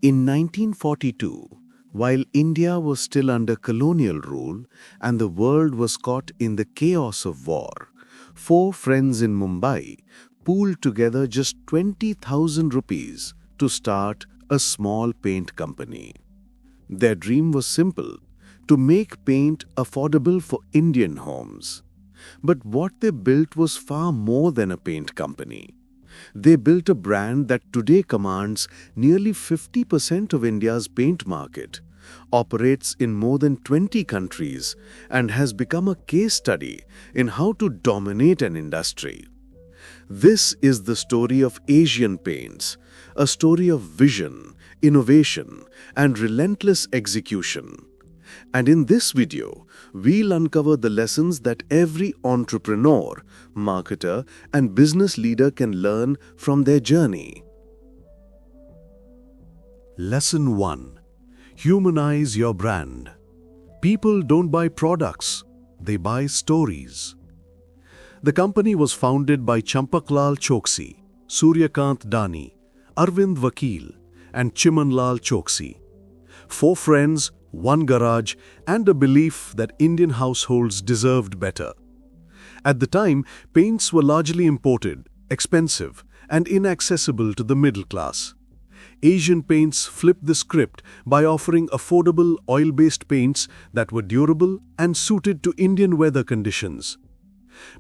In 1942, while India was still under colonial rule and the world was caught in the chaos of war, four friends in Mumbai pooled together just 20,000 rupees to start a small paint company. Their dream was simple: to make paint affordable for Indian homes. But what they built was far more than a paint company. They built a brand that today commands nearly 50% of India's paint market, operates in more than 20 countries, and has become a case study in how to dominate an industry. This is the story of Asian Paints, a story of vision, innovation, and relentless execution. And in this video, we'll uncover the lessons that every entrepreneur, marketer, and business leader can learn from their journey. Lesson 1. Humanize your brand. People don't buy products, they buy stories. The company was founded by Champaklal Choksi, Suryakant Dani, Arvind Vakil, and Chimanlal Choksi. Four friends, one garage, and a belief that Indian households deserved better. At the time, paints were largely imported, expensive, and inaccessible to the middle class. Asian Paints flipped the script by offering affordable oil-based paints that were durable and suited to Indian weather conditions.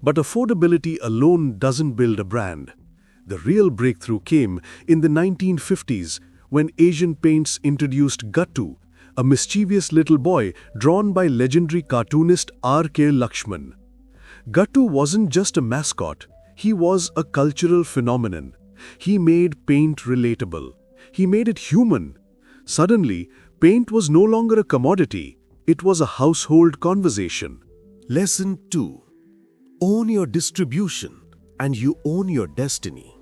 But affordability alone doesn't build a brand. The real breakthrough came in the 1950s when Asian Paints introduced Gattu, a mischievous little boy drawn by legendary cartoonist R.K. Lakshman. Gattu wasn't just a mascot, he was a cultural phenomenon. He made paint relatable. He made it human. Suddenly, paint was no longer a commodity, it was a household conversation. Lesson 2. Own your distribution and you own your destiny.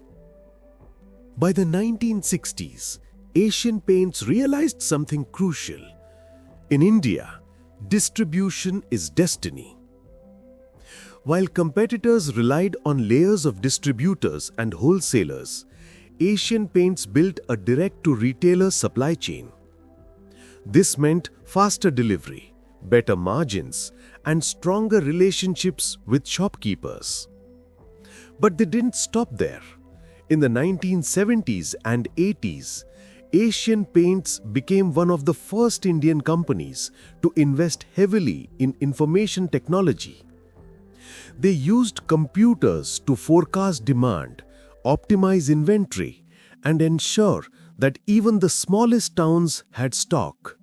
By the 1960s, Asian Paints realized something crucial. In India, distribution is destiny. While competitors relied on layers of distributors and wholesalers, Asian Paints built a direct-to-retailer supply chain. This meant faster delivery, better margins, and stronger relationships with shopkeepers. But they didn't stop there. In the 1970s and 80s, Asian Paints became one of the first Indian companies to invest heavily in information technology. They used computers to forecast demand, optimize inventory, and ensure that even the smallest towns had stock.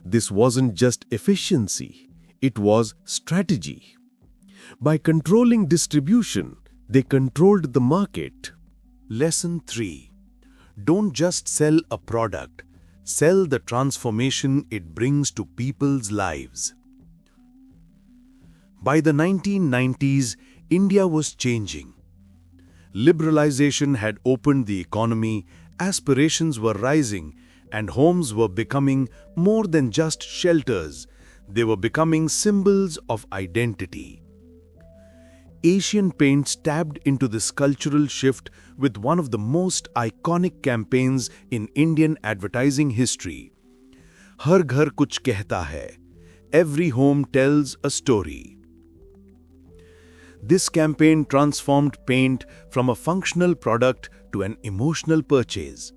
This wasn't just efficiency, it was strategy. By controlling distribution, they controlled the market. Lesson 3. Don't just sell a product, sell the transformation it brings to people's lives. By the 1990s, India was changing. Liberalization had opened the economy, aspirations were rising, and homes were becoming more than just shelters. They were becoming symbols of identity. Asian Paints tapped into this cultural shift with one of the most iconic campaigns in Indian advertising history. Har Ghar Kuch Kehta Hai. Every home tells a story. This campaign transformed paint from a functional product to an emotional purchase.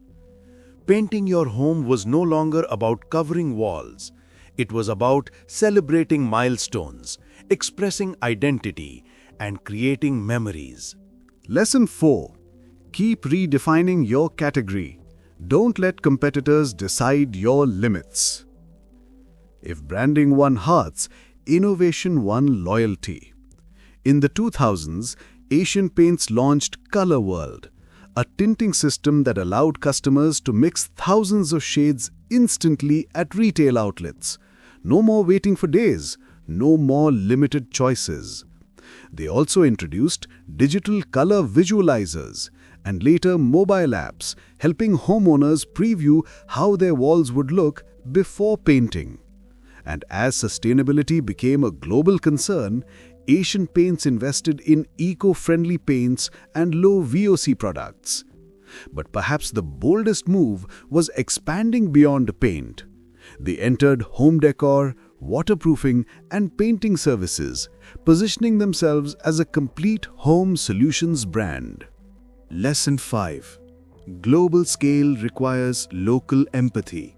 Painting your home was no longer about covering walls. It was about celebrating milestones, expressing identity, and creating memories. Lesson 4. Keep redefining your category. Don't let competitors decide your limits. If branding won hearts, innovation won loyalty. In the 2000s, Asian Paints launched Color World, a tinting system that allowed customers to mix thousands of shades instantly at retail outlets. No more waiting for days, no more limited choices. They also introduced digital color visualizers and later mobile apps, helping homeowners preview how their walls would look before painting. And as sustainability became a global concern, Asian Paints invested in eco-friendly paints and low VOC products. But perhaps the boldest move was expanding beyond paint. They entered home decor, waterproofing, and painting services, positioning themselves as a complete home solutions brand. Lesson 5. Global scale requires local empathy.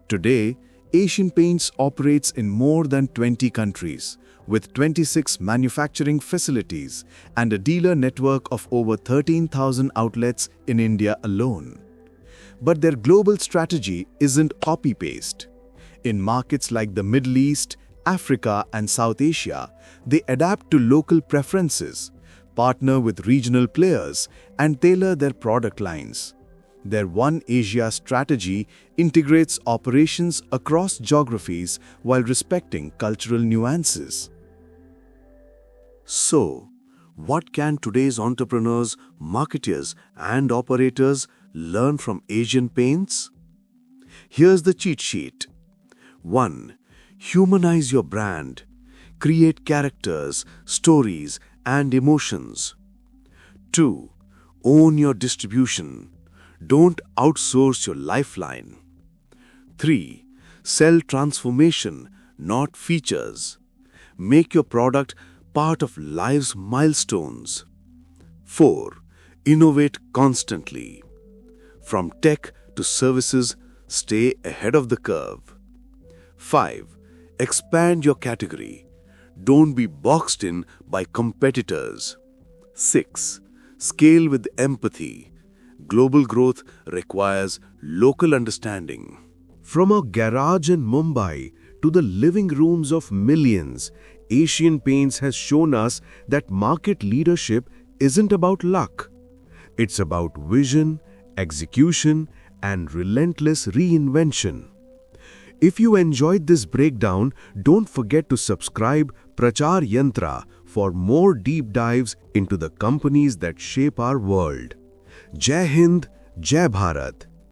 Today, Asian Paints operates in more than 20 countries, with 26 manufacturing facilities and a dealer network of over 13,000 outlets in India alone. But their global strategy isn't copy-paste. In markets like the Middle East, Africa, and South Asia, they adapt to local preferences, partner with regional players, and tailor their product lines. Their One Asia strategy integrates operations across geographies while respecting cultural nuances. So, what can today's entrepreneurs, marketers, and operators learn from Asian Paints? Here's the cheat sheet. 1. Humanize your brand. Create characters, stories, and emotions. 2. Own your distribution. Don't outsource your lifeline. 3. Sell transformation, not features. Make your product part of life's milestones. 4. Innovate constantly. From tech to services, stay ahead of the curve. 5. Expand your category. Don't be boxed in by competitors. 6. Scale with empathy. Global growth requires local understanding. From a garage in Mumbai to the living rooms of millions, Asian Paints has shown us that market leadership isn't about luck. It's about vision, execution, and relentless reinvention. If you enjoyed this breakdown, don't forget to subscribe Prachar Yantra for more deep dives into the companies that shape our world. Jai Hind, Jai Bharat.